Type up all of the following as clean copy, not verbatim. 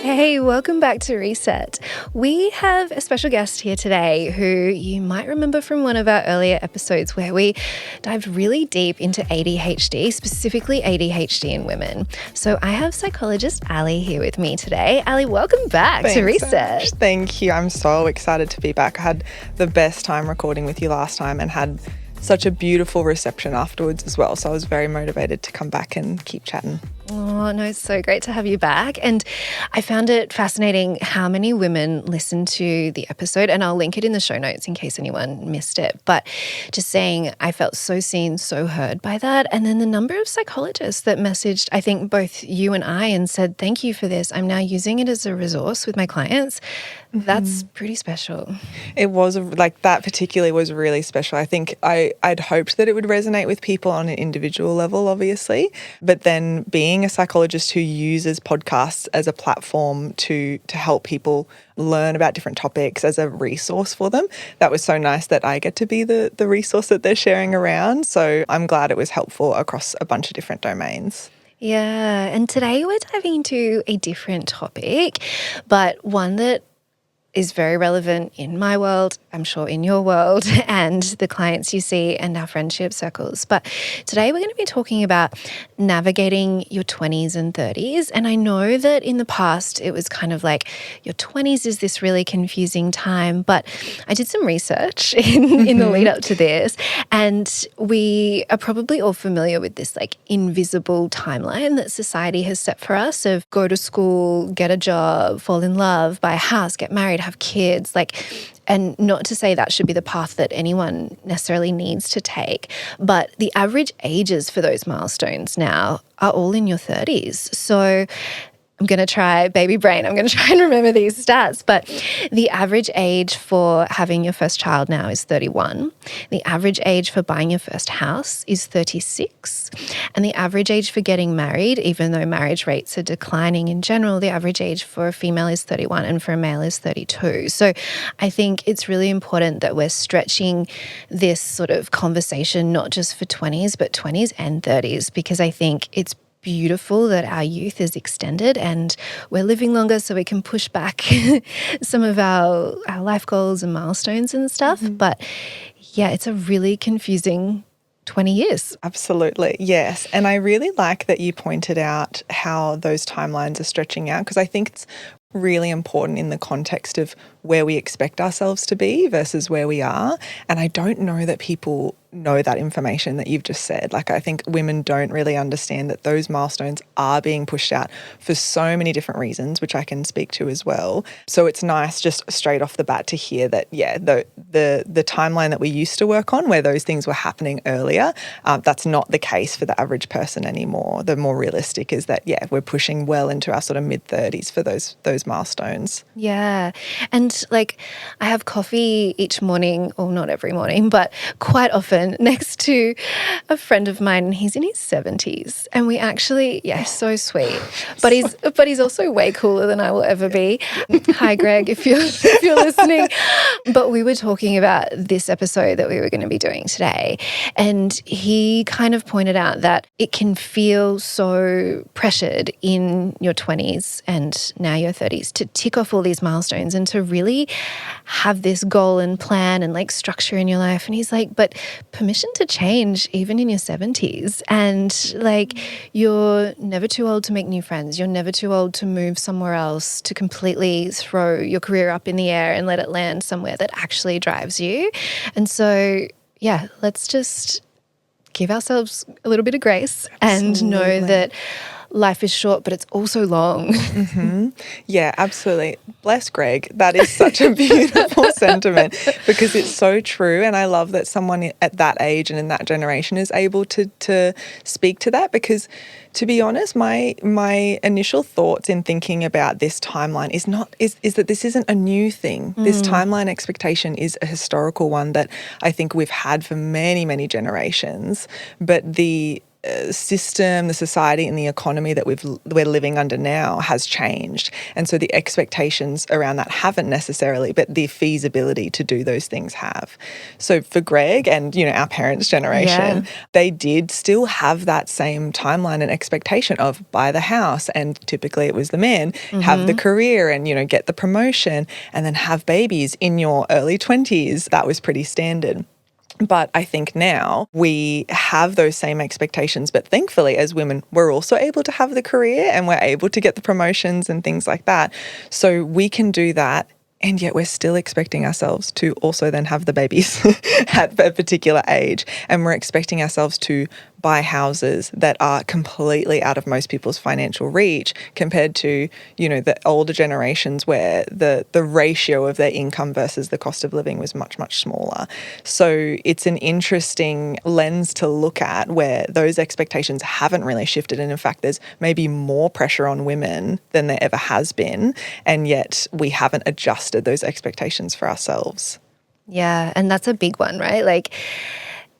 Hey, welcome back to Reset. We have a special guest here today who you might remember from one of our earlier episodes where we dived really deep into ADHD, specifically ADHD in women. So I have psychologist Ali here with me today. Ali, welcome back to Reset. Thank you. I'm so excited to be back. I had the best time recording with you last time and had such a beautiful reception afterwards as well. So I was very motivated to come back and keep chatting. Oh, no, it's so great to have you back. And I found it fascinating how many women listened to the episode, and I'll link it in the show notes in case anyone missed it. But just saying, I felt so seen, so heard by that. And then the number of psychologists that messaged, I think both you and I, and said, thank you for this. I'm now using it as a resource with my clients. That's pretty special. It was, like, that particularly was really special. I think I'd hoped that it would resonate with people on an individual level, obviously, but then being a psychologist who uses podcasts as a platform to help people learn about different topics as a resource for them, that was so nice that I get to be the resource that they're sharing around. So I'm glad it was helpful across a bunch of different domains. Yeah, and today we're diving into a different topic, but one that is very relevant in my world, I'm sure in your world, and the clients you see and our friendship circles. But today we're going to be talking about navigating your 20s and 30s. And I know that in the past it was kind of like your 20s is this really confusing time, but I did some research in the lead up to this, and we are probably all familiar with this like invisible timeline that society has set for us of go to school, get a job, fall in love, buy a house, get married, have kids, and not to say that should be the path that anyone necessarily needs to take, but the average ages for those milestones now are all in your 30s. So I'm going to try baby brain. I'm going to try and remember these stats, but the average age for having your first child now is 31. The average age for buying your first house is 36. And the average age for getting married, even though marriage rates are declining in general, the average age for a female is 31 and for a male is 32. So I think it's really important that we're stretching this sort of conversation, not just for 20s, but 20s and 30s, because I think it's beautiful that our youth is extended and we're living longer so we can push back some of our life goals and milestones and stuff. But yeah, it's a really confusing 20 years. Absolutely, yes. And I really like that you pointed out how those timelines are stretching out, because I think it's really important in the context of where we expect ourselves to be versus where we are. And I don't know that people know that information that you've just said. Like, I think women don't really understand that those milestones are being pushed out for so many different reasons, which I can speak to as well. So it's nice just straight off the bat to hear that, yeah, the timeline that we used to work on where those things were happening earlier, that's not the case for the average person anymore. The more realistic is that, yeah, we're pushing well into our sort of mid-30s for those milestones. Yeah. And like, I have coffee each morning, or not every morning, but quite often next to a friend of mine. He's in his 70s, and we actually, so sweet. But he's also way cooler than I will ever be. Hi, Greg, if you're listening. But we were talking about this episode that we were going to be doing today, and he kind of pointed out that it can feel so pressured in your 20s and now your 30s to tick off all these milestones and to really have this goal and plan and like structure in your life. And he's like, but permission to change even in your 70s. And like, you're never too old to make new friends. You're never too old to move somewhere else, to completely throw your career up in the air and let it land somewhere that actually drives you. And so, yeah, let's just give ourselves a little bit of grace. Absolutely. And know that life is short, but it's also long. Yeah, absolutely. Bless Greg. That is such a beautiful sentiment, because it's so true. And I love that someone at that age and in that generation is able to speak to that, because to be honest, my initial thoughts in thinking about this timeline is that this isn't a new thing. This timeline expectation is a historical one that I think we've had for many, many generations. But the system, the society and the economy that we're living under now has changed. And so the expectations around that haven't necessarily, but the feasibility to do those things have. So for Greg and, our parents' generation, they did still have that same timeline and expectation of buy the house, and typically it was the man, have the career and, get the promotion and then have babies in your early 20s. That was pretty standard. But I think now we have those same expectations, but thankfully as women, we're also able to have the career and we're able to get the promotions and things like that. So we can do that. And yet we're still expecting ourselves to also then have the babies at a particular age. And we're expecting ourselves to buy houses that are completely out of most people's financial reach compared to, the older generations where the ratio of their income versus the cost of living was much, much smaller. So it's an interesting lens to look at where those expectations haven't really shifted. And in fact, there's maybe more pressure on women than there ever has been. And yet we haven't adjusted those expectations for ourselves. Yeah, and that's a big one, right? Like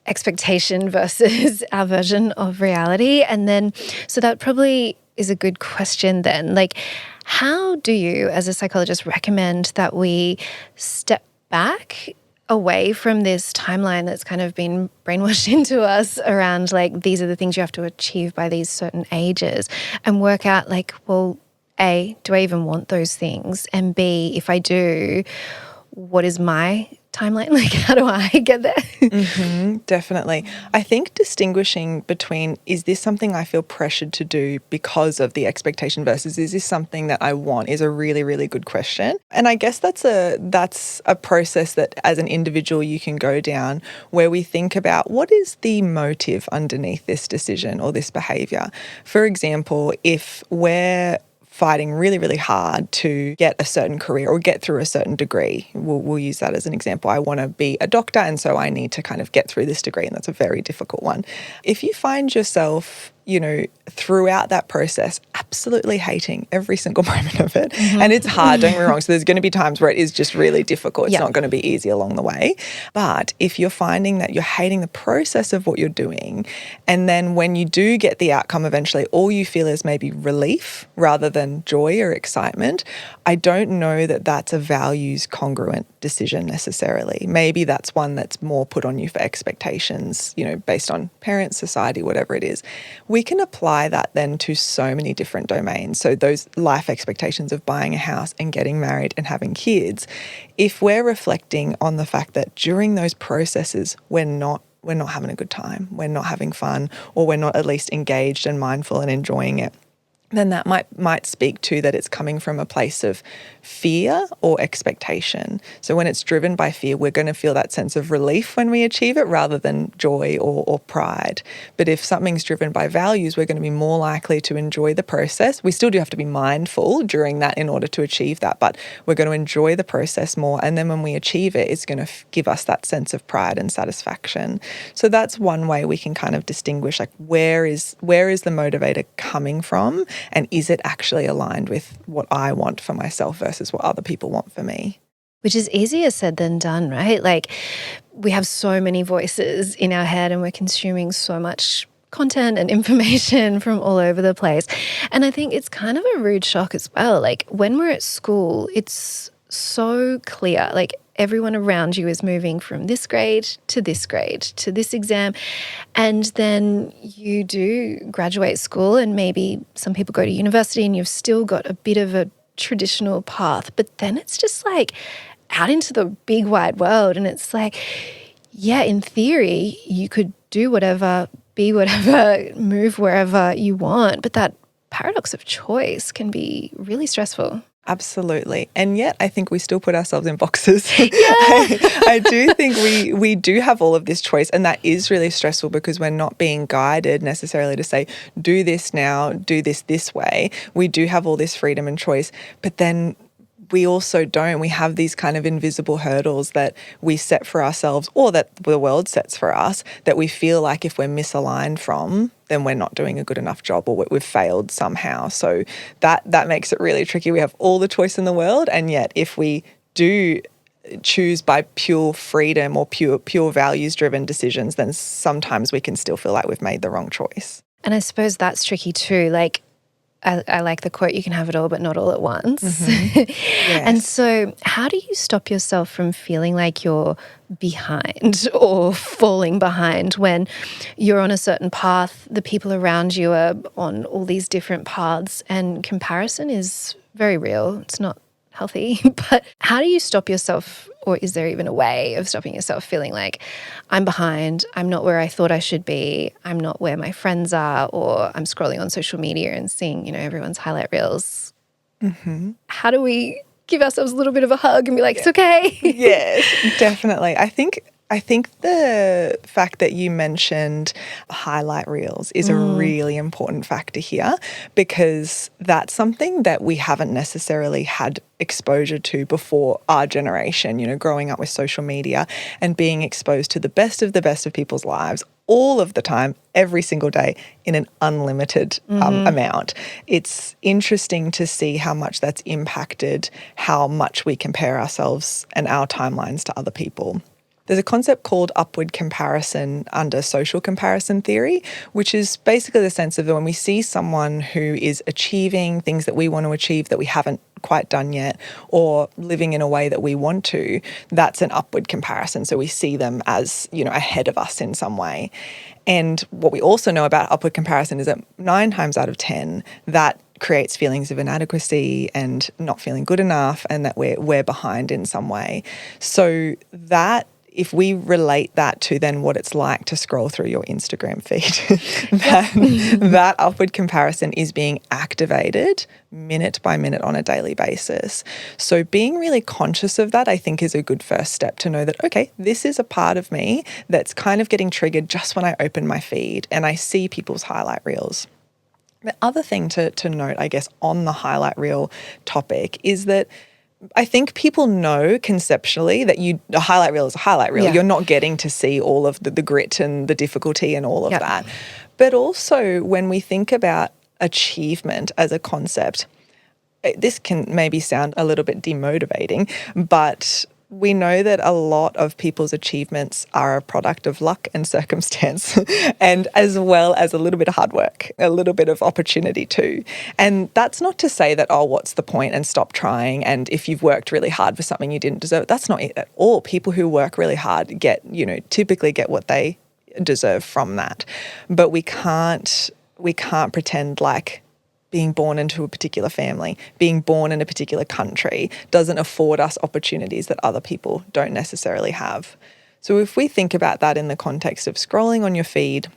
expectation versus our version of reality. And then, so that probably is a good question then. Like, how do you, as a psychologist, recommend that we step back away from this timeline that's kind of been brainwashed into us around like, these are the things you have to achieve by these certain ages, and work out like, well, A, do I even want those things? And B, if I do, what is my timeline? Like, how do I get there? Definitely. I think distinguishing between, is this something I feel pressured to do because of the expectation versus is this something that I want, is a really, really good question. And I guess that's a process that as an individual you can go down, where we think about what is the motive underneath this decision or this behavior. For example, if we're fighting really, really hard to get a certain career or get through a certain degree. We'll use that as an example. I want to be a doctor, and so I need to kind of get through this degree, and that's a very difficult one. If you find yourself, throughout that process, absolutely hating every single moment of it, and it's hard, don't get me wrong, so there's going to be times where it is just really difficult. It's not going to be easy along the way. But if you're finding that you're hating the process of what you're doing, and then when you do get the outcome eventually, all you feel is maybe relief rather than joy or excitement, I don't know that that's a values congruent decision necessarily. Maybe that's one that's more put on you for expectations, based on parents, society, whatever it is. We can apply that then to so many different domains. So those life expectations of buying a house and getting married and having kids, if we're reflecting on the fact that during those processes, we're not having a good time, we're not having fun, or we're not at least engaged and mindful and enjoying it, then that might speak to that it's coming from a place of fear or expectation. So when it's driven by fear, we're going to feel that sense of relief when we achieve it rather than joy or pride. But if something's driven by values, we're going to be more likely to enjoy the process. We still do have to be mindful during that in order to achieve that, but we're going to enjoy the process more. And then when we achieve it, it's going to give us that sense of pride and satisfaction. So that's one way we can kind of distinguish, like, where is the motivator coming from? And is it actually aligned with what I want for myself versus what other people want for me? Which is easier said than done, right? Like, we have so many voices in our head and we're consuming so much content and information from all over the place. And I think it's kind of a rude shock as well. Like, when we're at school, it's so clear, like, everyone around you is moving from this grade to this exam. And then you do graduate school and maybe some people go to university and you've still got a bit of a traditional path. But then it's just like out into the big wide world. And it's like, yeah, in theory, you could do whatever, be whatever, move wherever you want. But that paradox of choice can be really stressful. Absolutely. And yet I think we still put ourselves in boxes. Yeah. I do think we do have all of this choice, and that is really stressful because we're not being guided necessarily to say, do this now, do this way. We do have all this freedom and choice, but then we also don't. We have these kind of invisible hurdles that we set for ourselves or that the world sets for us that we feel like if we're misaligned from, then we're not doing a good enough job or we've failed somehow. So that makes it really tricky. We have all the choice in the world, and yet if we do choose by pure freedom or pure values-driven decisions, then sometimes we can still feel like we've made the wrong choice. And I suppose that's tricky too. Like, I like the quote, you can have it all, but not all at once. Yes. And so how do you stop yourself from feeling like you're behind or falling behind when you're on a certain path, the people around you are on all these different paths, and comparison is very real. It's not healthy. But how do you stop yourself, or is there even a way of stopping yourself feeling like I'm behind, I'm not where I thought I should be, I'm not where my friends are, or I'm scrolling on social media and seeing, everyone's highlight reels? How do we give ourselves a little bit of a hug and be like, it's okay? Yes, definitely. I think the fact that you mentioned highlight reels is a really important factor here, because that's something that we haven't necessarily had exposure to before our generation, growing up with social media and being exposed to the best of people's lives all of the time, every single day, in an unlimited amount. It's interesting to see how much that's impacted how much we compare ourselves and our timelines to other people. There's a concept called upward comparison under social comparison theory, which is basically the sense of when we see someone who is achieving things that we want to achieve that we haven't quite done yet, or living in a way that we want to, that's an upward comparison. So we see them as, ahead of us in some way. And what we also know about upward comparison is that 9 times out of 10, that creates feelings of inadequacy and not feeling good enough, and that we're behind in some way. So that, if we relate that to then what it's like to scroll through your Instagram feed, that upward comparison is being activated minute by minute on a daily basis. So being really conscious of that, I think, is a good first step to know that, okay, this is a part of me that's kind of getting triggered just when I open my feed and I see people's highlight reels. The other thing to note, I guess, on the highlight reel topic is that I think people know conceptually that a highlight reel is a highlight reel. Yeah. You're not getting to see all of the grit and the difficulty and all of that. But also when we think about achievement as a concept, this can maybe sound a little bit demotivating, but we know that a lot of people's achievements are a product of luck and circumstance, and as well as a little bit of hard work, a little bit of opportunity too. And that's not to say that, what's the point, and stop trying, and if you've worked really hard for something you didn't deserve, that's not it at all. People who work really hard typically get what they deserve from that. But we can't pretend like being born into a particular family, being born in a particular country doesn't afford us opportunities that other people don't necessarily have. So if we think about that in the context of scrolling on your feed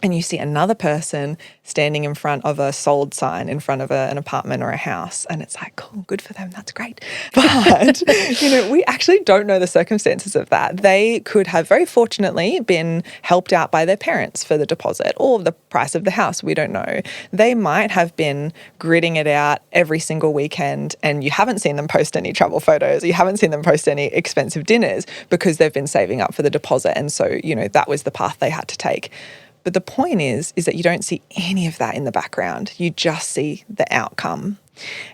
and you see another person standing in front of a sold sign in front of an apartment or a house, and it's like, cool, good for them, that's great. But, we actually don't know the circumstances of that. They could have very fortunately been helped out by their parents for the deposit or the price of the house, we don't know. They might have been gritting it out every single weekend, and you haven't seen them post any travel photos, or you haven't seen them post any expensive dinners because they've been saving up for the deposit. And so, that was the path they had to take. But the point is that you don't see any of that in the background. You just see the outcome.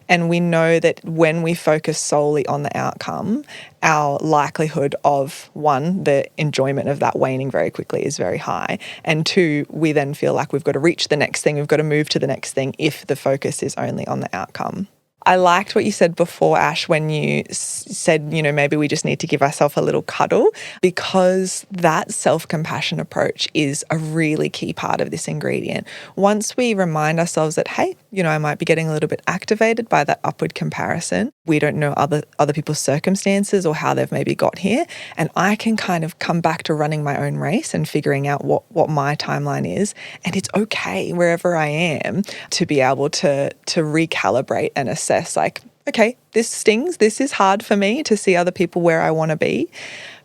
And we know that when we focus solely on the outcome, our likelihood of, 1, the enjoyment of that waning very quickly is very high. And 2, we then feel like we've got to reach the next thing, we've got to move to the next thing if the focus is only on the outcome. I liked what you said before, Ash, when you said, maybe we just need to give ourselves a little cuddle, because that self-compassion approach is a really key part of this ingredient. Once we remind ourselves that, hey, I might be getting a little bit activated by that upward comparison. We don't know other people's circumstances or how they've maybe got here. And I can kind of come back to running my own race and figuring out what my timeline is. And it's okay wherever I am to be able to recalibrate and assess, like, okay, this stings. This is hard for me to see other people where I want to be.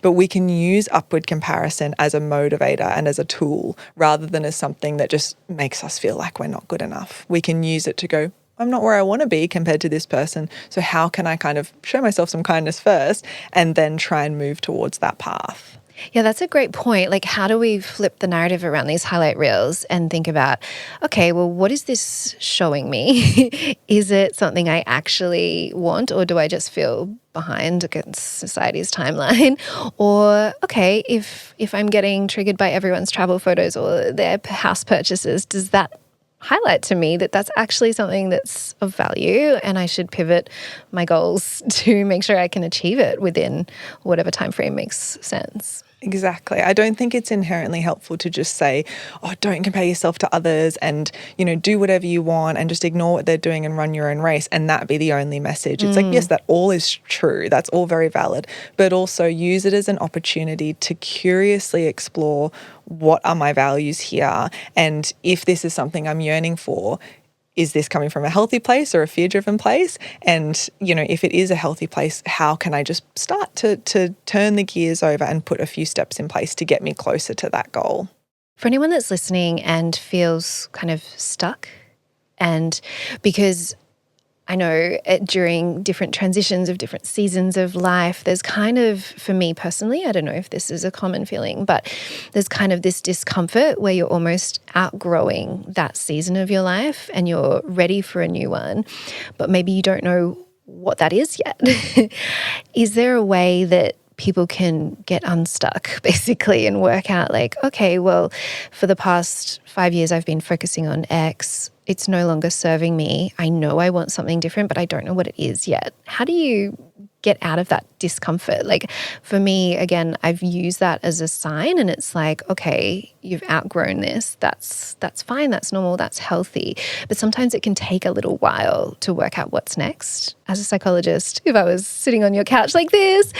But we can use upward comparison as a motivator and as a tool rather than as something that just makes us feel like we're not good enough. We can use it to go, I'm not where I want to be compared to this person. So how can I kind of show myself some kindness first and then try and move towards that path? Yeah, that's a great point. Like, how do we flip the narrative around these highlight reels and think about, okay, well, what is this showing me? Is it something I actually want, or do I just feel behind against society's timeline? Or, okay, if I'm getting triggered by everyone's travel photos or their house purchases, does that highlight to me that that's actually something that's of value and I should pivot my goals to make sure I can achieve it within whatever time frame makes sense? Exactly. I don't think it's inherently helpful to just say, oh, don't compare yourself to others and, do whatever you want and just ignore what they're doing and run your own race and that be the only message. It's like, yes, that all is true. That's all very valid. But also use it as an opportunity to curiously explore what are my values here, and if this is something I'm yearning for, is this coming from a healthy place or a fear-driven place? And, if it is a healthy place, how can I just start to turn the gears over and put a few steps in place to get me closer to that goal? For anyone that's listening and feels kind of stuck, and because I know during different transitions of different seasons of life, there's kind of, for me personally, I don't know if this is a common feeling, but there's kind of this discomfort where you're almost outgrowing that season of your life and you're ready for a new one, but maybe you don't know what that is yet. Is there a way that people can get unstuck basically and work out like, okay, well, for the past 5 years, I've been focusing on X. It's no longer serving me. I know I want something different, but I don't know what it is yet. How do you get out of that discomfort? Like for me, again, I've used that as a sign and it's like, okay, you've outgrown this. That's fine. That's normal. That's healthy. But sometimes it can take a little while to work out what's next. As a psychologist, if I was sitting on your couch like this,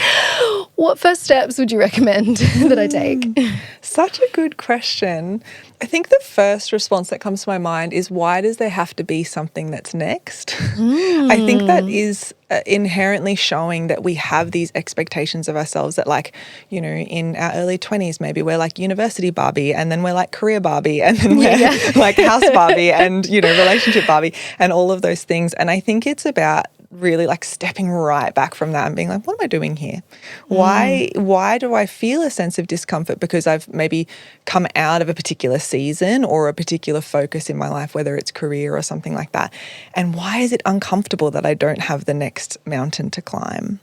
what first steps would you recommend that I take? Such a good question. I think the first response that comes to my mind is, why does there have to be something that's next? I think that is inherently showing that we have these expectations of ourselves that, like, in our early 20s, maybe we're like university Barbie, and then we're like career Barbie, and then we're like house Barbie and, relationship Barbie and all of those things. And I think it's about really like stepping right back from that and being like, what am I doing here? Why do I feel a sense of discomfort? Because I've maybe come out of a particular season or a particular focus in my life, whether it's career or something like that. And why is it uncomfortable that I don't have the next mountain to climb?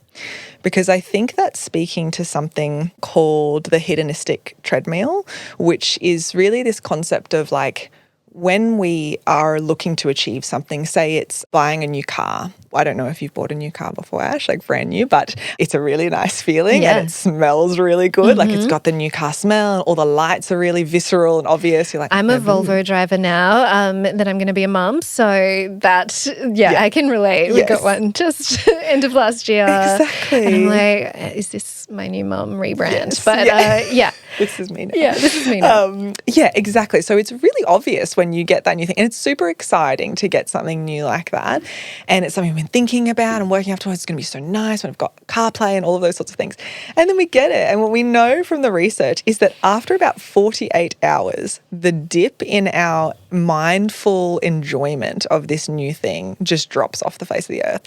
Because I think that's speaking to something called the hedonistic treadmill, which is really this concept of like, when we are looking to achieve something, say it's buying a new car. I don't know if you've bought a new car before, Ash, like brand new, but it's a really nice feeling and it smells really good. Like it's got the new car smell and all the lights are really visceral and obvious. You're like, I'm a Volvo driver now, that I'm going to be a mum. So that, I can relate. We got one just end of last year. Exactly. And I'm like, is this my new mum rebrand? Yes. But this is me now. Yeah, this is me now. Exactly. So it's really obvious when you get that new thing, and it's super exciting to get something new like that. And it's something we've been thinking about and working up towards. It's going to be so nice when we've got CarPlay and all of those sorts of things. And then we get it. And what we know from the research is that after about 48 hours, the dip in our mindful enjoyment of this new thing just drops off the face of the earth.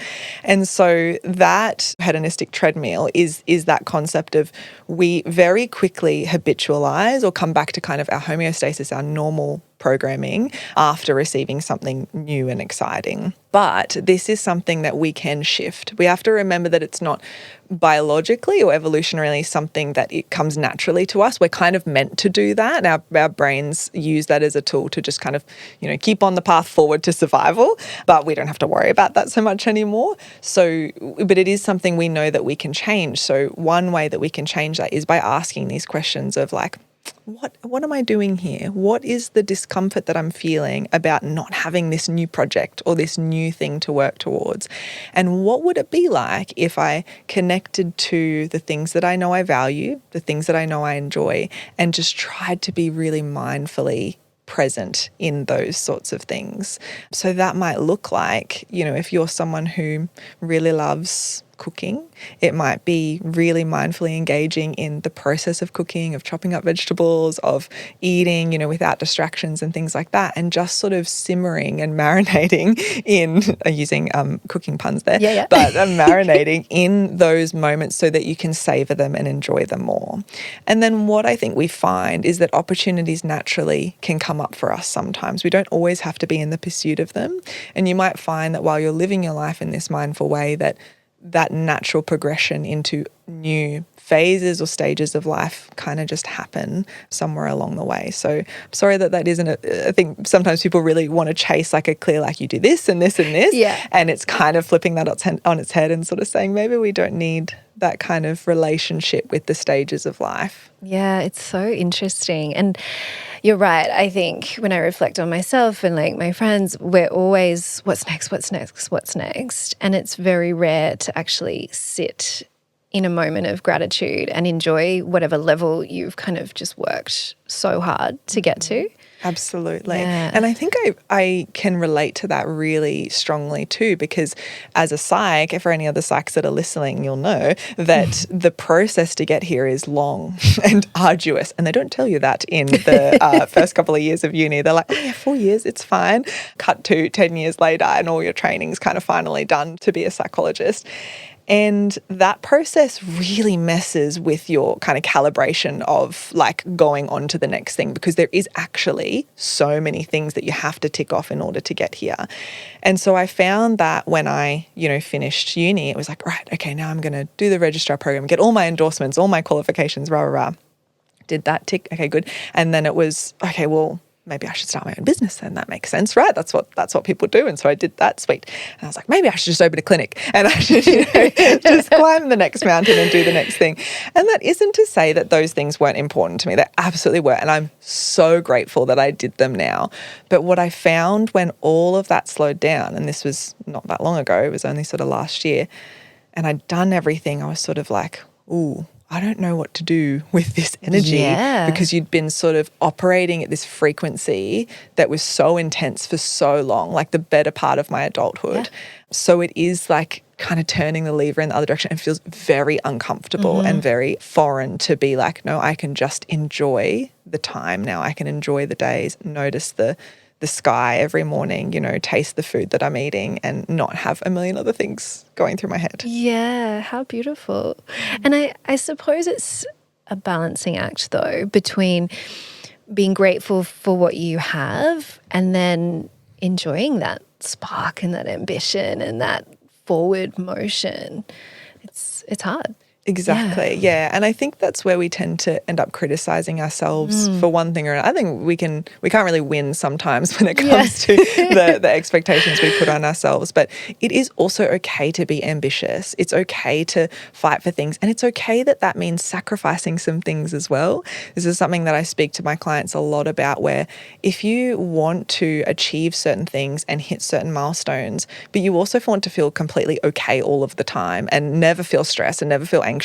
And so that hedonistic treadmill is that concept of, we very quickly habitualize or come back to kind of our homeostasis, our normal programming after receiving something new and exciting. But this is something that we can shift. We have to remember that it's not biologically or evolutionarily something that it comes naturally to us. We're kind of meant to do that. Our brains use that as a tool to just kind of, keep on the path forward to survival, but we don't have to worry about that so much anymore. So, but it is something we know that we can change. So one way that we can change that is by asking these questions of like, what am I doing here? What is the discomfort that I'm feeling about not having this new project or this new thing to work towards? And what would it be like if I connected to the things that I know I value, the things that I know I enjoy, and just tried to be really mindfully present in those sorts of things? So that might look like, if you're someone who really loves cooking, it might be really mindfully engaging in the process of cooking, of chopping up vegetables, of eating, without distractions and things like that, and just sort of simmering and marinating in, using cooking puns there, but marinating in those moments so that you can savor them and enjoy them more. And then what I think we find is that opportunities naturally can come up for us sometimes. We don't always have to be in the pursuit of them. And you might find that while you're living your life in this mindful way, that that natural progression into new phases or stages of life kind of just happen somewhere along the way. So I'm sorry that isn't I think sometimes people really want to chase like a clear, like you do this and this and this. Yeah. And it's kind of flipping that on its head and sort of saying maybe we don't need that kind of relationship with the stages of life. Yeah, it's so interesting. And you're right. I think when I reflect on myself and like my friends, we're always, what's next, what's next, what's next? And it's very rare to actually sit in a moment of gratitude and enjoy whatever level you've kind of just worked so hard to get to. Absolutely. Yeah. And I think I can relate to that really strongly too, because as a psych, if for any other psychs that are listening, you'll know that the process to get here is long and arduous. And they don't tell you that in the first couple of years of uni. They're like, oh yeah, 4 years, it's fine. Cut to 10 years later and all your training's kind of finally done to be a psychologist. And that process really messes with your kind of calibration of like going on to the next thing, because there is actually so many things that you have to tick off in order to get here. And so I found that when I, finished uni, it was like, right, okay, now I'm going to do the registrar program, get all my endorsements, all my qualifications, rah, rah, rah. Did that, tick, okay, good. And then it was, okay, well, maybe I should start my own business then. That makes sense, right? That's what people do. And so I did that, sweet. And I was like, maybe I should just open a clinic and I should just climb the next mountain and do the next thing. And that isn't to say that those things weren't important to me. They absolutely were. And I'm so grateful that I did them now. But what I found when all of that slowed down, and this was not that long ago, it was only sort of last year, and I'd done everything, I was sort of like, ooh, I don't know what to do with this energy, because you'd been sort of operating at this frequency that was so intense for so long, like the better part of my adulthood. Yeah. So it is like kind of turning the lever in the other direction and feels very uncomfortable and very foreign to be like, no, I can just enjoy the time now. I can enjoy the days, notice the sky every morning, taste the food that I'm eating and not have a million other things going through my head. Yeah, how beautiful. And I suppose it's a balancing act though, between being grateful for what you have and then enjoying that spark and that ambition and that forward motion. It's hard. Exactly. Yeah. And I think that's where we tend to end up criticizing ourselves for one thing or another. I think we can't really win sometimes when it comes to the expectations we put on ourselves. But it is also okay to be ambitious. It's okay to fight for things. And it's okay that means sacrificing some things as well. This is something that I speak to my clients a lot about, where if you want to achieve certain things and hit certain milestones, but you also want to feel completely okay all of the time and never feel stressed and never feel anxious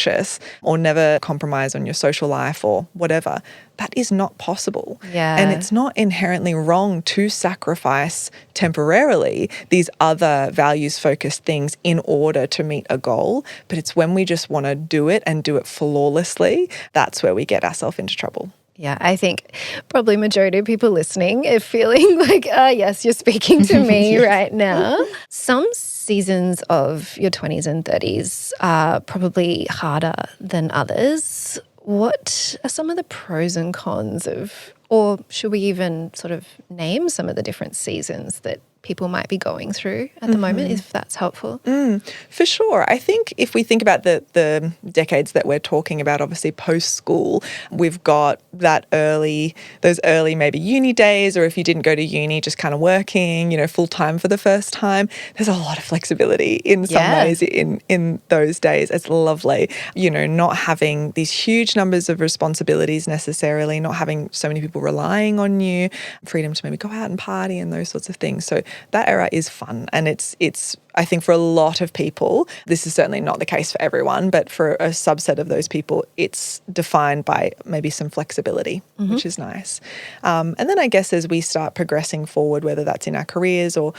or never compromise on your social life or whatever, that is not possible. Yeah. And it's not inherently wrong to sacrifice temporarily these other values-focused things in order to meet a goal. But it's when we just want to do it and do it flawlessly, that's where we get ourselves into trouble. Yeah, I think probably majority of people listening are feeling like, yes, you're speaking to me right now. Some seasons of your 20s and 30s are probably harder than others. What are some of the pros and cons of, or should we even sort of name some of the different seasons that people might be going through at the moment, if that's helpful? For sure. I think if we think about the decades that we're talking about, obviously post-school, we've got those early maybe uni days, or if you didn't go to uni, just kind of working, full-time for the first time. There's a lot of flexibility in some ways in those days. It's lovely, not having these huge numbers of responsibilities necessarily, not having so many people relying on you, freedom to maybe go out and party and those sorts of things. So that era is fun, and it's I think for a lot of people, this is certainly not the case for everyone, but for a subset of those people, it's defined by maybe some flexibility, which is nice. And then I guess as we start progressing forward, whether that's in our careers or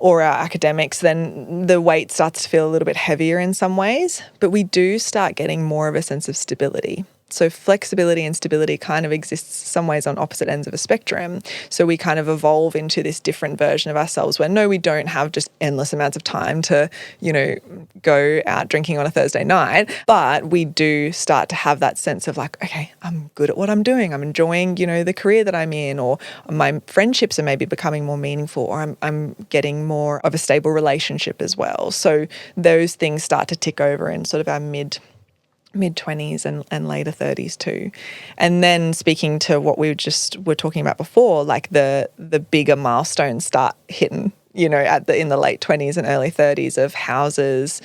our academics, then the weight starts to feel a little bit heavier in some ways, but we do start getting more of a sense of stability. So flexibility and stability kind of exists some ways on opposite ends of a spectrum. So we kind of evolve into this different version of ourselves where no, we don't have just endless amounts of time to, go out drinking on a Thursday night, but we do start to have that sense of like, okay, I'm good at what I'm doing. I'm enjoying, the career that I'm in, or my friendships are maybe becoming more meaningful, or I'm getting more of a stable relationship as well. So those things start to tick over in sort of our mid-20s and later 30s too. And then speaking to what we were talking about before, like the bigger milestones start hitting, in the late 20s and early 30s of houses,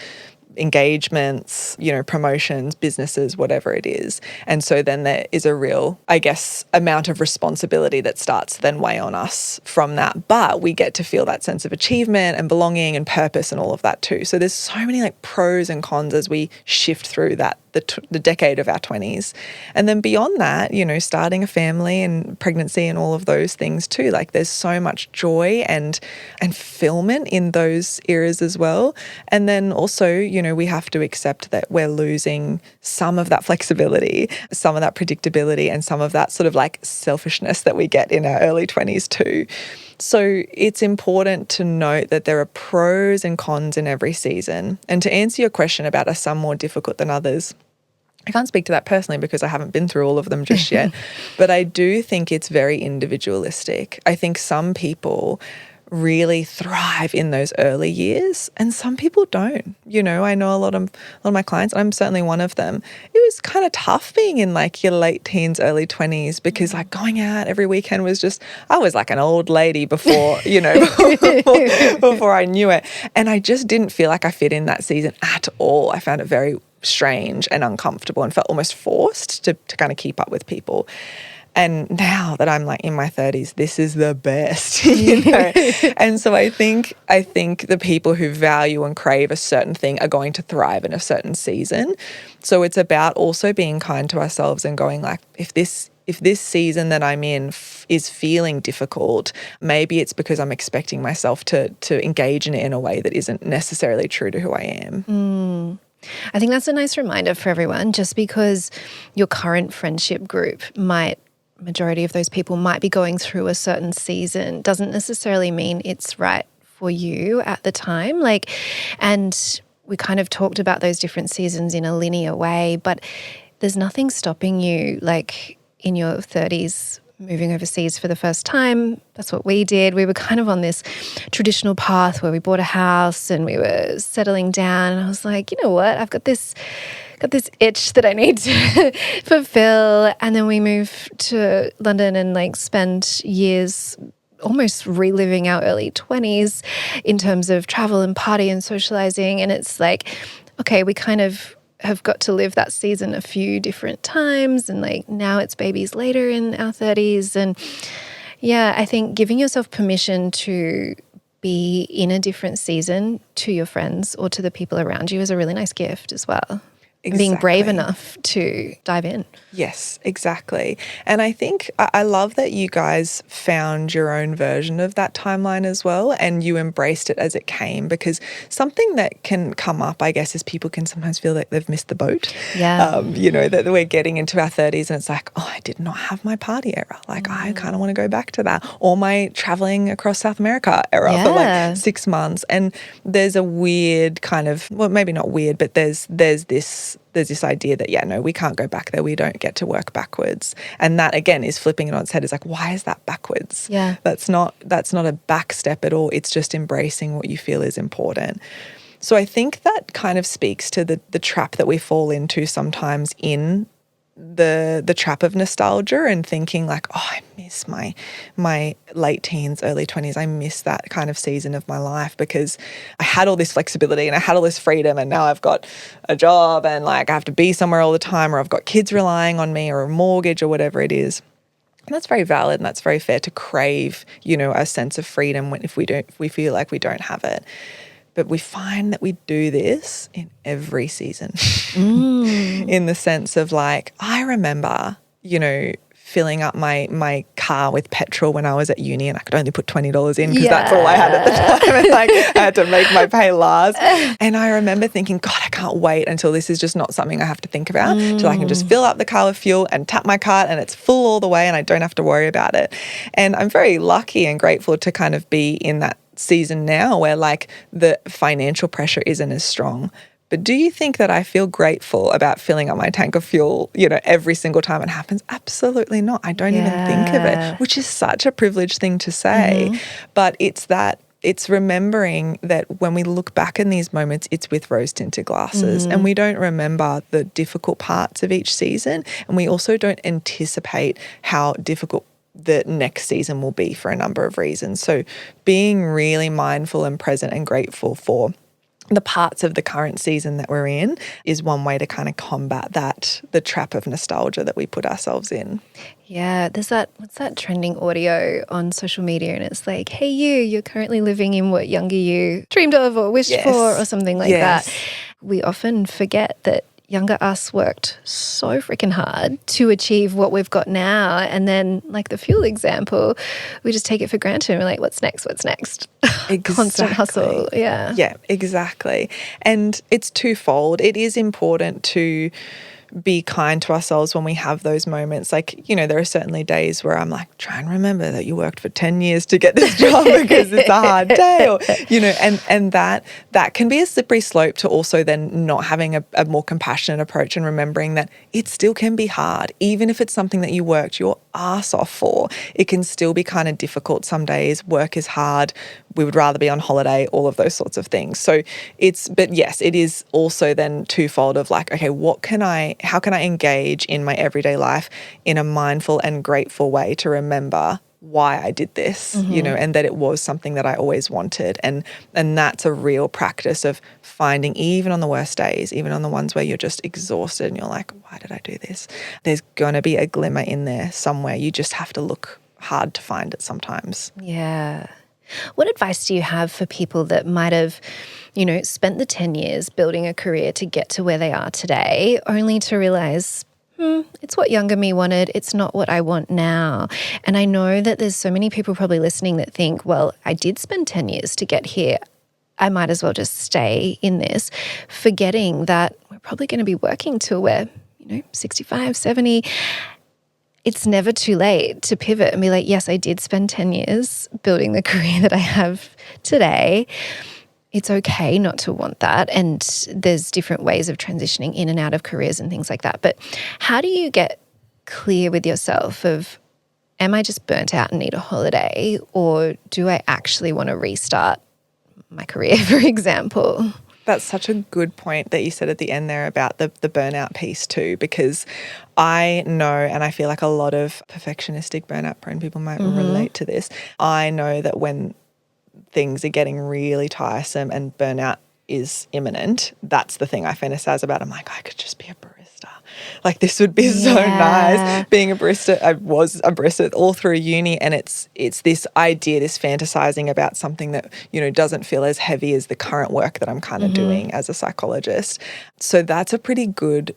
engagements, promotions, businesses, whatever it is. And so then there is a real, I guess, amount of responsibility that starts to then weigh on us from that. But we get to feel that sense of achievement and belonging and purpose and all of that too. So there's so many like pros and cons as we shift through that, the decade of our 20s. And then beyond that, starting a family and pregnancy and all of those things too. Like there's so much joy and fulfillment in those eras as well. And then also, we have to accept that we're losing some of that flexibility, some of that predictability, and some of that sort of like selfishness that we get in our early 20s too. So it's important to note that there are pros and cons in every season. And to answer your question about are some more difficult than others, I can't speak to that personally because I haven't been through all of them just yet. But I do think it's very individualistic. I think some people really thrive in those early years and some people don't. I know a lot of my clients, I'm certainly one of them. It was kind of tough being in like your late teens, early 20s because like going out every weekend was just, I was like an old lady before, before I knew it. And I just didn't feel like I fit in that season at all. I found it very strange and uncomfortable and felt almost forced to kind of keep up with people. And now that I'm like in my 30s, this is the best, And so I think the people who value and crave a certain thing are going to thrive in a certain season. So it's about also being kind to ourselves and going like, if this season that I'm in is feeling difficult, maybe it's because I'm expecting myself to engage in it in a way that isn't necessarily true to who I am. I think that's a nice reminder for everyone, just because your current friendship group majority of those people might be going through a certain season doesn't necessarily mean it's right for you at the time. And we kind of talked about those different seasons in a linear way, but there's nothing stopping you, like in your 30s, moving overseas for the first time. That's what we did. We were kind of on this traditional path where we bought a house and we were settling down. And I was like, you know what? I've got this itch that I need to fulfill. And then we moved to London and like spend years almost reliving our early 20s in terms of travel and party and socializing. And it's like, okay, we kind of have got to live that season a few different times. And like now it's babies later in our 30s. And yeah, I think giving yourself permission to be in a different season to your friends or to the people around you is a really nice gift as well. Exactly. Being brave enough to dive in. Yes, exactly. And I think I love that you guys found your own version of that timeline as well and you embraced it as it came, because something that can come up, I guess, is people can sometimes feel like they've missed the boat. Yeah. That we're getting into our 30s and it's like, oh, I did not have my party era. Like I kind of want to go back to that, or my traveling across South America era for like 6 months. And there's a weird kind of, well, maybe not weird, but there's this idea that, no, we can't go back there. We don't get to work backwards. And that, again, is flipping it on its head. It's like, why is that backwards? Yeah. That's not a back step at all. It's just embracing what you feel is important. So I think that kind of speaks to the trap that we fall into sometimes in the trap of nostalgia and thinking like, oh, I miss my late teens, early 20s. I miss that kind of season of my life because I had all this flexibility and I had all this freedom, and now I've got a job and like I have to be somewhere all the time, or I've got kids relying on me, or a mortgage, or whatever it is. And that's very valid and that's very fair to crave, a sense of freedom if we feel like we don't have it. But we find that we do this in every season in the sense of like, I remember, filling up my car with petrol when I was at uni, and I could only put $20 in because that's all I had at the time, and like I had to make my pay last. And I remember thinking, God, I can't wait until this is just not something I have to think about, till I can just fill up the car with fuel and tap my card and it's full all the way and I don't have to worry about it. And I'm very lucky and grateful to kind of be in that season now where like the financial pressure isn't as strong. But do you think that I feel grateful about filling up my tank of fuel, every single time it happens? Absolutely not. I don't even think of it, which is such a privileged thing to say. But it's remembering that when we look back in these moments, it's with rose-tinted glasses, and we don't remember the difficult parts of each season, and we also don't anticipate how difficult the next season will be for a number of reasons. So being really mindful and present and grateful for the parts of the current season that we're in is one way to kind of combat the trap of nostalgia that we put ourselves in. Yeah, there's what's that trending audio on social media, and it's like, hey, you're currently living in what younger you dreamed of or wished for or something like that. We often forget that younger us worked so freaking hard to achieve what we've got now. And then like the fuel example, we just take it for granted and we're like, what's next? Exactly. Constant hustle. Yeah. Yeah, exactly. And it's twofold. It is important to be kind to ourselves when we have those moments. Like, there are certainly days where I'm like, try and remember that you worked for 10 years to get this job because it's a hard day, or, and that can be a slippery slope to also then not having a more compassionate approach and remembering that it still can be hard. Even if it's something that you worked your ass off for, it can still be kind of difficult some days. Work is hard. We would rather be on holiday, all of those sorts of things. So but yes, it is also then twofold of like, okay, how can I engage in my everyday life in a mindful and grateful way to remember why I did this, and that it was something that I always wanted. And that's a real practice of finding, even on the worst days, even on the ones where you're just exhausted and you're like, why did I do this? There's going to be a glimmer in there somewhere. You just have to look hard to find it sometimes. Yeah. What advice do you have for people that might have, spent the 10 years building a career to get to where they are today, only to realize, it's what younger me wanted, it's not what I want now? And I know that there's so many people probably listening that think, well, I did spend 10 years to get here, I might as well just stay in this, forgetting that we're probably going to be working till we're, 65, 70. It's never too late to pivot and be like, yes, I did spend 10 years building the career that I have today. It's okay not to want that. And there's different ways of transitioning in and out of careers and things like that. But how do you get clear with yourself of, am I just burnt out and need a holiday, or do I actually want to restart my career, for example? That's such a good point that you said at the end there about the burnout piece too, because I know, and I feel like a lot of perfectionistic burnout prone people might relate to this. I know that when things are getting really tiresome and burnout is imminent, that's the thing I fantasize about. I'm like, I could just be a barista. Like, this would be so nice. Being a barista, I was a barista all through uni, and it's this idea, this fantasizing about something that, doesn't feel as heavy as the current work that I'm kind of doing as a psychologist. So that's a pretty good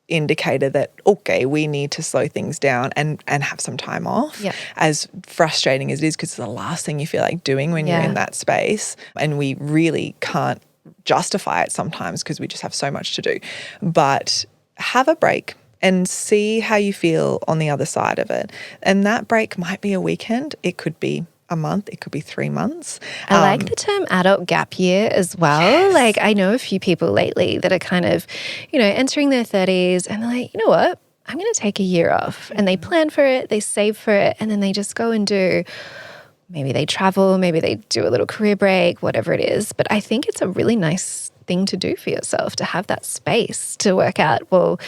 indicator that, okay, we need to slow things down and have some time off. As frustrating as it is, because it's the last thing you feel like doing when you're in that space, and we really can't justify it sometimes because we just have so much to do. But have a break and see how you feel on the other side of it. And that break might be a weekend. It could be a month. It could be 3 months. I like the term adult gap year as well. Yes. Like, I know a few people lately that are kind of, entering their 30s, and they're like, you know what? I'm going to take a year off. And they plan for it, they save for it, and then they just go and do, maybe they travel, maybe they do a little career break, whatever it is. But I think it's a really nice thing to do for yourself, to have that space to work out, well,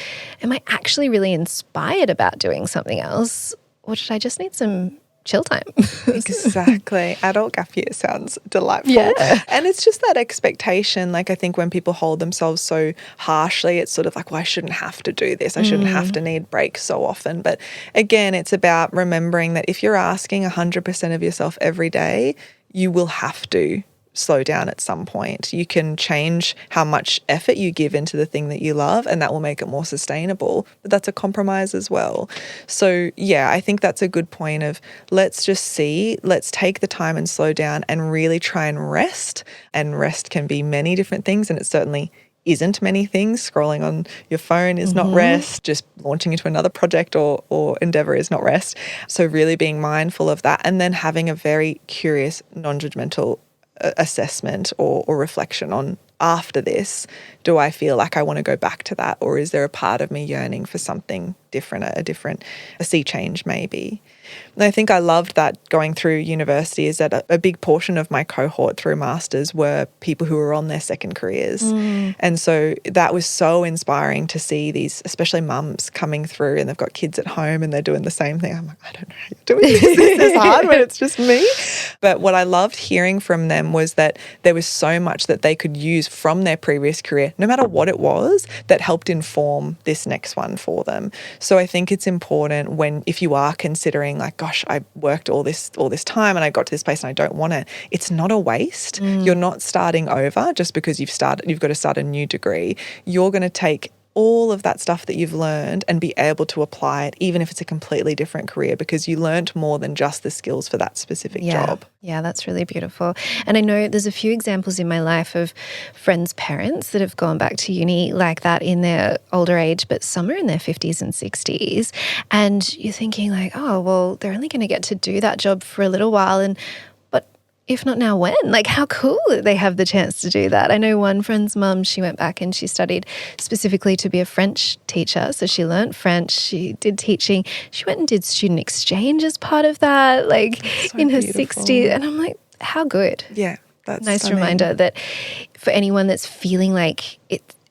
am I actually really inspired about doing something else, or should I just need some chill time? Exactly. Adult gap year sounds delightful. Yeah. And it's just that expectation. Like, I think when people hold themselves so harshly, it's sort of like, well, I shouldn't have to do this. I shouldn't have to need breaks so often. But again, it's about remembering that if you're asking 100% of yourself every day, you will have to slow down at some point. You can change how much effort you give into the thing that you love, and that will make it more sustainable. But that's a compromise as well. So yeah, I think that's a good point of let's take the time and slow down and really try and rest. And rest can be many different things, and it certainly isn't many things. Scrolling on your phone is not rest. Just launching into another project or endeavor is not rest. So really being mindful of that, and then having a very curious, non-judgmental assessment or reflection on, after this, do I feel like I want to go back to that, or is there a part of me yearning for something different, a sea change maybe? And I think I loved that going through university is that a big portion of my cohort through masters were people who were on their second careers. And so that was so inspiring to see these, especially mums coming through and they've got kids at home and they're doing the same thing. I'm like, I don't know how you're doing this. This is hard when it's just me. But what I loved hearing from them was that there was so much that they could use from their previous career, no matter what it was, that helped inform this next one for them. So I think it's important if you are considering like, gosh, I worked all this time and I got to this place and I don't want it. It's not a waste. You're not starting over just because you've got to start a new degree. You're going to take all of that stuff that you've learned and be able to apply it, even if it's a completely different career, because you learned more than just the skills for that specific job. Yeah, that's really beautiful. And I know there's a few examples in my life of friends' parents that have gone back to uni like that in their older age, but some are in their 50s and 60s. And you're thinking like, oh, well, they're only going to get to do that job for a little while. But if not now, when? Like, how cool that they have the chance to do that. I know one friend's mum, she went back and she studied specifically to be a French teacher. So she learnt French, she did teaching. She went and did student exchange as part of that, like so in her beautiful. 60s. And I'm like, how good. Yeah, that's nice stunning. Reminder that for anyone that's feeling like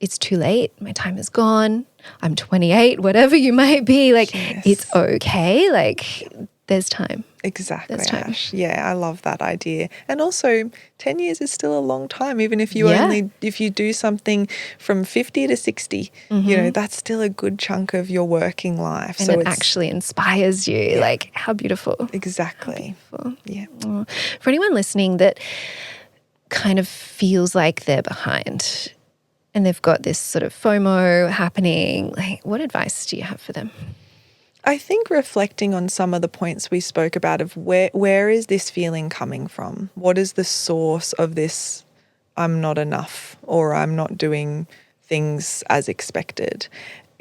it's too late, my time is gone, I'm 28, whatever you might be, like it's okay. Like there's time. Exactly, Ash. Yeah, I love that idea. And also 10 years is still a long time, even if you if you do something from 50 to 60, you know, that's still a good chunk of your working life. And so it actually inspires you. Like, how beautiful. Exactly. How beautiful. Yeah. Oh. For anyone listening that kind of feels like they're behind and they've got this sort of FOMO happening, like, what advice do you have for them? I think reflecting on some of the points we spoke about of where is this feeling coming from? What is the source of this I'm not enough or I'm not doing things as expected?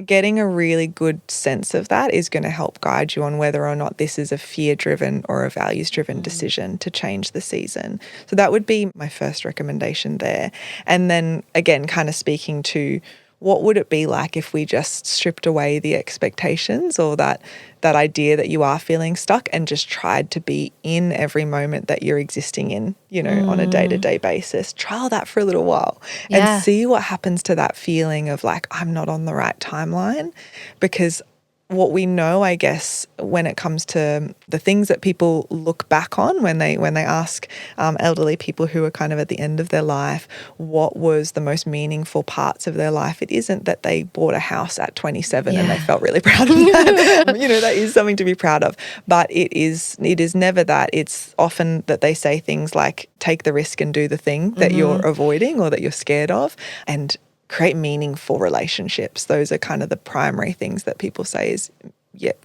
Getting a really good sense of that is going to help guide you on whether or not this is a fear-driven or a values-driven decision to change the season. So that would be my first recommendation there. And then again, kind of speaking to what would it be like if we just stripped away the expectations or that idea that you are feeling stuck and just tried to be in every moment that you're existing in, you know, on a day-to-day basis. Trial that for a little while and see what happens to that feeling of like, I'm not on the right timeline. Because what we know, I guess, when it comes to the things that people look back on when they ask elderly people who are kind of at the end of their life, what was the most meaningful parts of their life? It isn't that they bought a house at 27 and they felt really proud of that. You know, that is something to be proud of. But it is never that. It's often that they say things like, take the risk and do the thing that you're avoiding or that you're scared of, and create meaningful relationships. Those are kind of the primary things that people say is,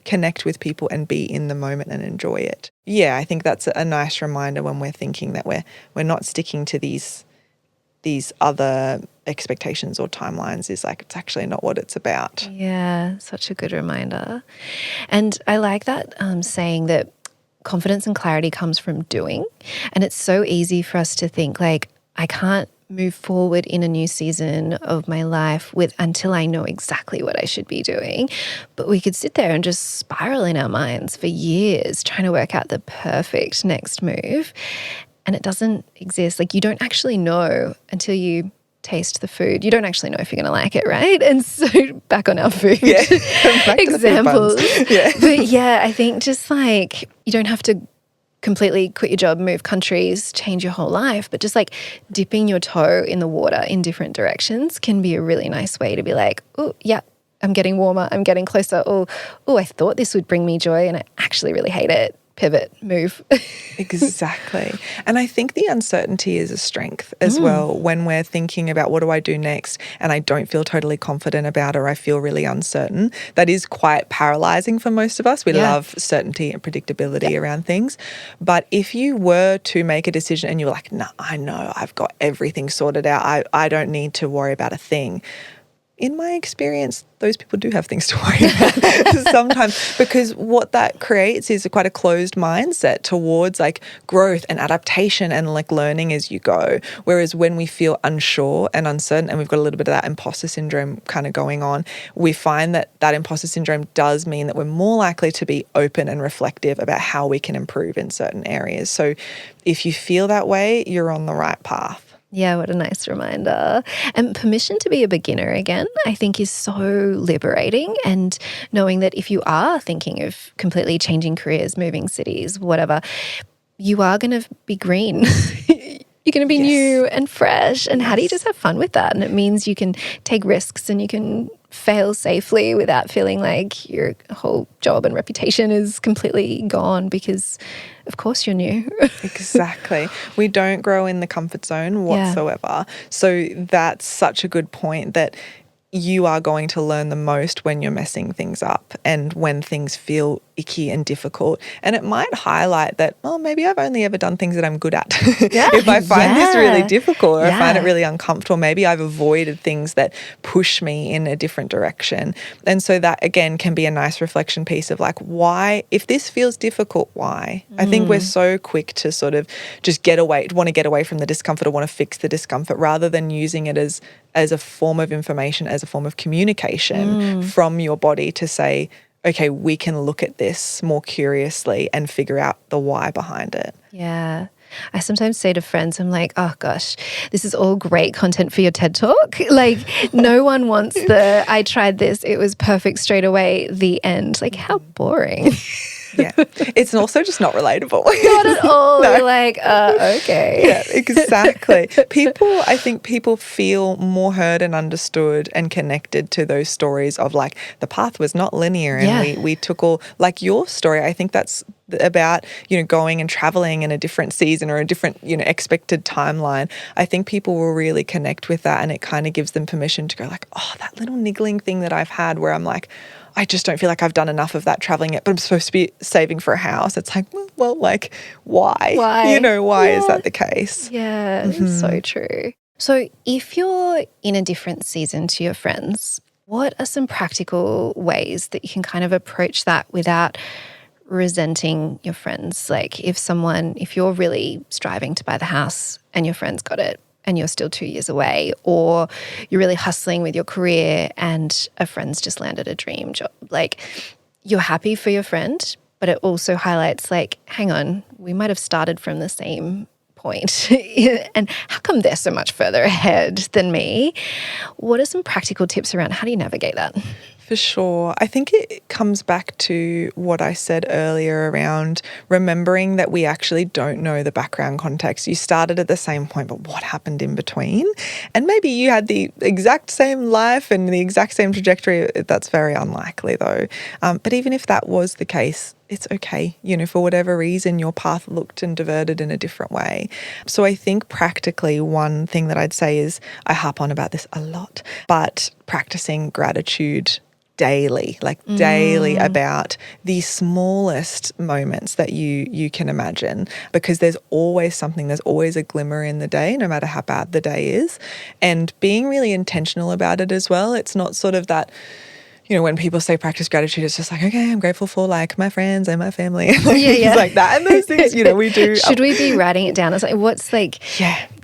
connect with people and be in the moment and enjoy it. Yeah, I think that's a nice reminder when we're thinking that we're not sticking to these other expectations or timelines, is like, it's actually not what it's about. Yeah, such a good reminder. And I like that saying that confidence and clarity comes from doing. And it's so easy for us to think like, I can't move forward in a new season of my life until I know exactly what I should be doing. But we could sit there and just spiral in our minds for years trying to work out the perfect next move. And it doesn't exist. Like, you don't actually know until you taste the food. You don't actually know if you're going to like it, right? And so back on our food examples. But yeah, I think just like, you don't have to completely quit your job, move countries, change your whole life, but just like dipping your toe in the water in different directions can be a really nice way to be like, oh, yeah, I'm getting warmer, I'm getting closer. Oh, I thought this would bring me joy and I actually really hate it. pivot, move. Exactly. And I think the uncertainty is a strength as well when we're thinking about what do I do next and I don't feel totally confident about it or I feel really uncertain. That is quite paralyzing for most of us. We love certainty and predictability around things. But if you were to make a decision and you're like, no, I know I've got everything sorted out. I don't need to worry about a thing. In my experience, those people do have things to worry about sometimes, because what that creates is quite a closed mindset towards like growth and adaptation and like learning as you go. Whereas when we feel unsure and uncertain and we've got a little bit of that imposter syndrome kind of going on, we find that that imposter syndrome does mean that we're more likely to be open and reflective about how we can improve in certain areas. So if you feel that way, you're on the right path. Yeah, what a nice reminder. And permission to be a beginner again, I think is so liberating. And knowing that if you are thinking of completely changing careers, moving cities, whatever, you are going to be green. You're going to be new and fresh. And how do you just have fun with that? And it means you can take risks and you can fail safely without feeling like your whole job and reputation is completely gone because, of course, you're new. Exactly. We don't grow in the comfort zone whatsoever. So that's such a good point, that you are going to learn the most when you're messing things up and when things feel icky and difficult. And it might highlight that, oh, maybe I've only ever done things that I'm good at. If I find this really difficult or I find it really uncomfortable, maybe I've avoided things that push me in a different direction. And so that, again, can be a nice reflection piece of like, why, if this feels difficult, why? I think we're so quick to sort of just want to get away from the discomfort or want to fix the discomfort rather than using it as a form of information, as a form of communication from your body to say, okay, we can look at this more curiously and figure out the why behind it. Yeah. I sometimes say to friends, I'm like, oh gosh, this is all great content for your TED Talk. Like no one wants the, I tried this, it was perfect straight away, the end. Like how boring. Yeah. It's also just not relatable. Not at all. No. You're like, okay. Yeah, exactly. I think people feel more heard and understood and connected to those stories of like the path was not linear and we took all, like your story, I think that's about, going and traveling in a different season or a different, expected timeline. I think people will really connect with that and it kind of gives them permission to go like, oh, that little niggling thing that I've had where I'm like, I just don't feel like I've done enough of that traveling yet, but I'm supposed to be saving for a house. It's like, well, like, why? Why is that the case? Yeah, it's so true. So if you're in a different season to your friends, what are some practical ways that you can kind of approach that without resenting your friends? Like if you're really striving to buy the house and your friend's got it, and you're still 2 years away, or you're really hustling with your career and a friend's just landed a dream job. Like you're happy for your friend, but it also highlights like, hang on, we might have started from the same point. And how come they're so much further ahead than me? What are some practical tips around how do you navigate that? For sure. I think it comes back to what I said earlier around remembering that we actually don't know the background context. You started at the same point, but what happened in between? And maybe you had the exact same life and the exact same trajectory. That's very unlikely though. But even if that was the case, it's okay. For whatever reason, your path looked and diverted in a different way. So I think practically one thing that I'd say is, I harp on about this a lot, but practicing gratitude daily about the smallest moments that you can imagine, because there's always something, there's always a glimmer in the day, no matter how bad the day is, and being really intentional about it as well. It's not sort of that, when people say practice gratitude, it's just like, okay, I'm grateful for like my friends and my family and things like that. And those things, we do. Should we be writing it down as like, what's like,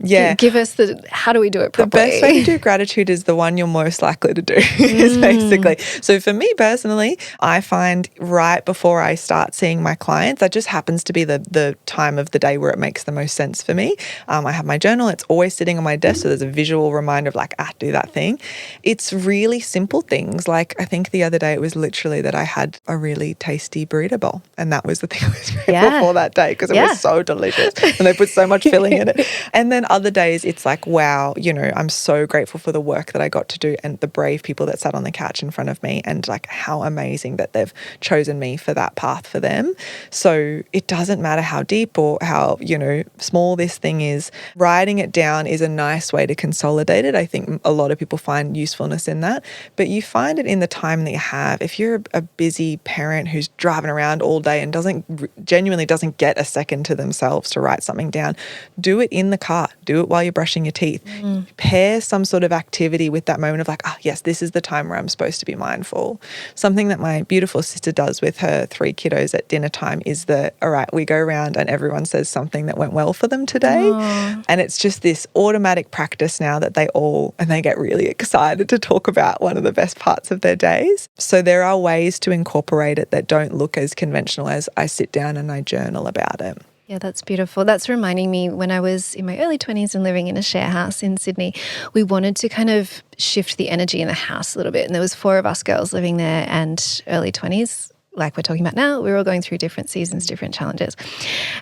give us how do we do it properly? The best way to do gratitude is the one you're most likely to do, is basically. So for me personally, I find right before I start seeing my clients, that just happens to be the time of the day where it makes the most sense for me. I have my journal. It's always sitting on my desk. So there's a visual reminder of like, do that thing. It's really simple things. Like I think the other day it was literally that I had a really tasty burrito bowl, and that was the thing I was grateful for that day, because it was so delicious and they put so much filling in it. And then other days it's like, wow, I'm so grateful for the work that I got to do and the brave people that sat on the couch in front of me, and like how amazing that they've chosen me for that path for them. So it doesn't matter how deep or how, small this thing is. Writing it down is a nice way to consolidate it. I think a lot of people find usefulness in that, but you find it in the time that you have. If you're a busy parent who's driving around all day and genuinely doesn't get a second to themselves to write something down, do it in the car. Do it while you're brushing your teeth. Pair some sort of activity with that moment of like, yes, this is the time where I'm supposed to be mindful. Something that my beautiful sister does with her 3 kiddos at dinner time is all right, we go around and everyone says something that went well for them today. Aww. And it's just this automatic practice now that they get really excited to talk about one of the best parts of their days. So there are ways to incorporate it that don't look as conventional as I sit down and I journal about it. Yeah, that's beautiful. That's reminding me, when I was in my early 20s and living in a share house in Sydney, we wanted to kind of shift the energy in the house a little bit. And there was 4 of us girls living there, and early 20s, like we're talking about now, we were all going through different seasons, different challenges.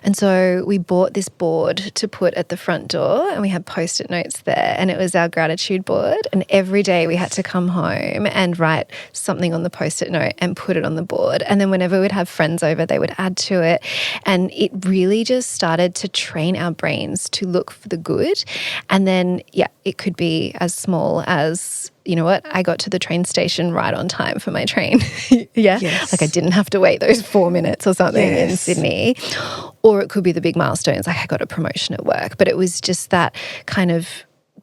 And so we bought this board to put at the front door, and we had Post-it notes there, and it was our gratitude board. And every day we had to come home and write something on the Post-it note and put it on the board. And then whenever we'd have friends over, they would add to it. And it really just started to train our brains to look for the good. And then, it could be as small as, you know what, I got to the train station right on time for my train. Yes. Like I didn't have to wait those 4 minutes or something in Yes. Sydney. Or it could be the big milestones, like I got a promotion at work. But it was just that kind of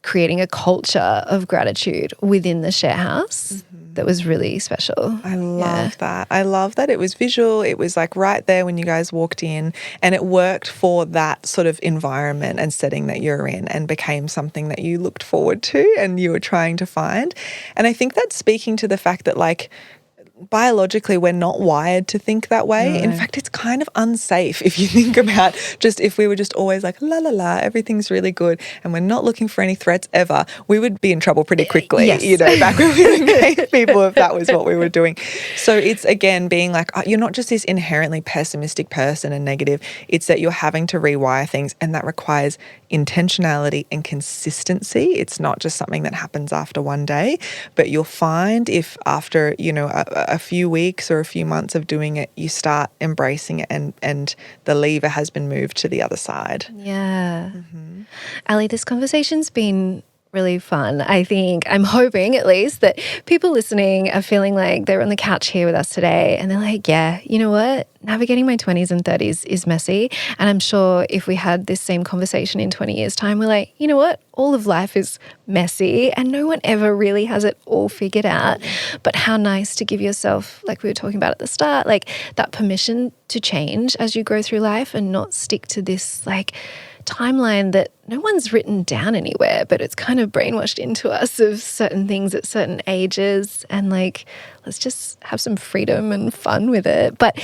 creating a culture of gratitude within the share house that was really special. I love that. I love that it was visual. It was like right there when you guys walked in, and it worked for that sort of environment and setting that you're in, and became something that you looked forward to and you were trying to find. And I think that's speaking to the fact that like biologically we're not wired to think that way. No. In fact, it's kind of unsafe if you think about just if we were just always like la la la, everything's really good and we're not looking for any threats ever, we would be in trouble pretty quickly. Yes. Back when we were engaged people, if that was what we were doing. So it's again being like, you're not just this inherently pessimistic person and negative, it's that you're having to rewire things, and that requires intentionality and consistency. It's not just something that happens after one day, but you'll find if after, a few weeks or a few months of doing it, you start embracing it and the lever has been moved to the other side. Yeah. Ali, this conversation's been really fun. I think, I'm hoping at least, that people listening are feeling like they're on the couch here with us today and they're like, yeah, you know what? Navigating my 20s and 30s is messy. And I'm sure if we had this same conversation in 20 years' time, we're like, you know what? All of life is messy and no one ever really has it all figured out. But how nice to give yourself, like we were talking about at the start, like that permission to change as you grow through life and not stick to this like timeline that no one's written down anywhere, but it's kind of brainwashed into us of certain things at certain ages, and like, let's just have some freedom and fun with it. But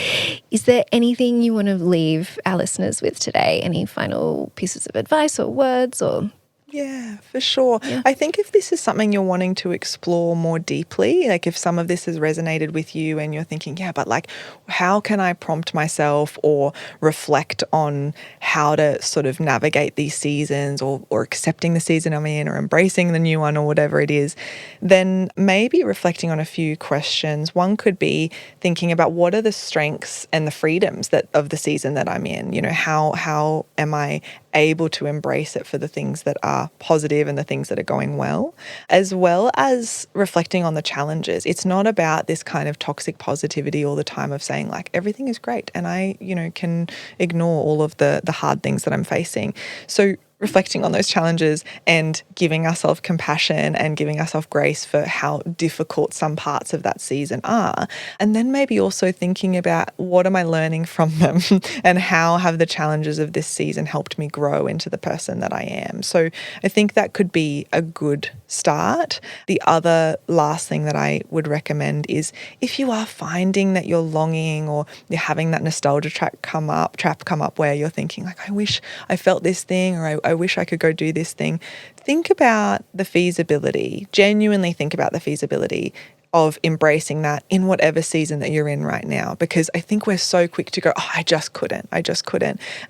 is there anything you want to leave our listeners with today? Any final pieces of advice or words or? Yeah, for sure. Yeah. I think if this is something you're wanting to explore more deeply, like if some of this has resonated with you and you're thinking, yeah, but like, how can I prompt myself or reflect on how to sort of navigate these seasons, or accepting the season I'm in, or embracing the new one, or whatever it is, then maybe reflecting on a few questions. One could be thinking about what are the strengths and the freedoms of the season that I'm in. How am I able to embrace it for the things that are positive and the things that are going well as reflecting on the challenges. It's not about this kind of toxic positivity all the time of saying like everything is great and I, can ignore all of the hard things that I'm facing. So reflecting on those challenges and giving ourselves compassion and giving ourselves grace for how difficult some parts of that season are. And then maybe also thinking about what am I learning from them and how have the challenges of this season helped me grow into the person that I am. So I think that could be a good start. The other last thing that I would recommend is if you are finding that you're longing or you're having that nostalgia trap come up where you're thinking like, I wish I felt this thing, or I wish I could go do this thing. Think about the feasibility, genuinely think about the feasibility of embracing that in whatever season that you're in right now. Because I think we're so quick to go, oh, I just couldn't.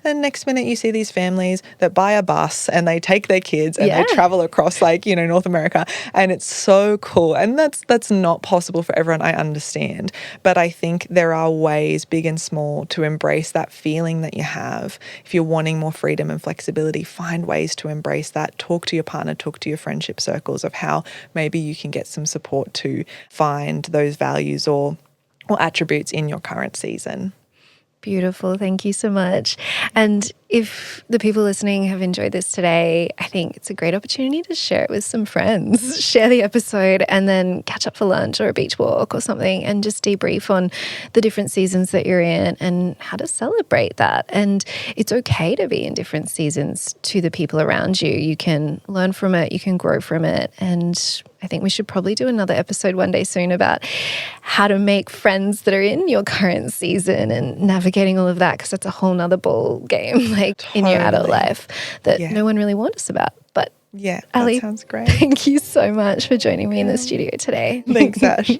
And next minute you see these families that buy a bus and they take their kids and they travel across North America, and it's so cool. And that's not possible for everyone, I understand. But I think there are ways, big and small, to embrace that feeling that you have. If you're wanting more freedom and flexibility, find ways to embrace that. Talk to your partner, talk to your friendship circles of how maybe you can get some support to find those values or attributes in your current season. Beautiful. Thank you so much. And if the people listening have enjoyed this today, I think it's a great opportunity to share it with some friends. Share the episode and then catch up for lunch or a beach walk or something and just debrief on the different seasons that you're in and how to celebrate that. And it's okay to be in different seasons to the people around you. You can learn from it, you can grow from it. And I think we should probably do another episode one day soon about how to make friends that are in your current season and navigating all of that, because that's a whole nother ball game in your adult life that no one really warned us about. But yeah, Ali, that sounds great. Thank you so much for joining me in the studio today. Thanks, Ash.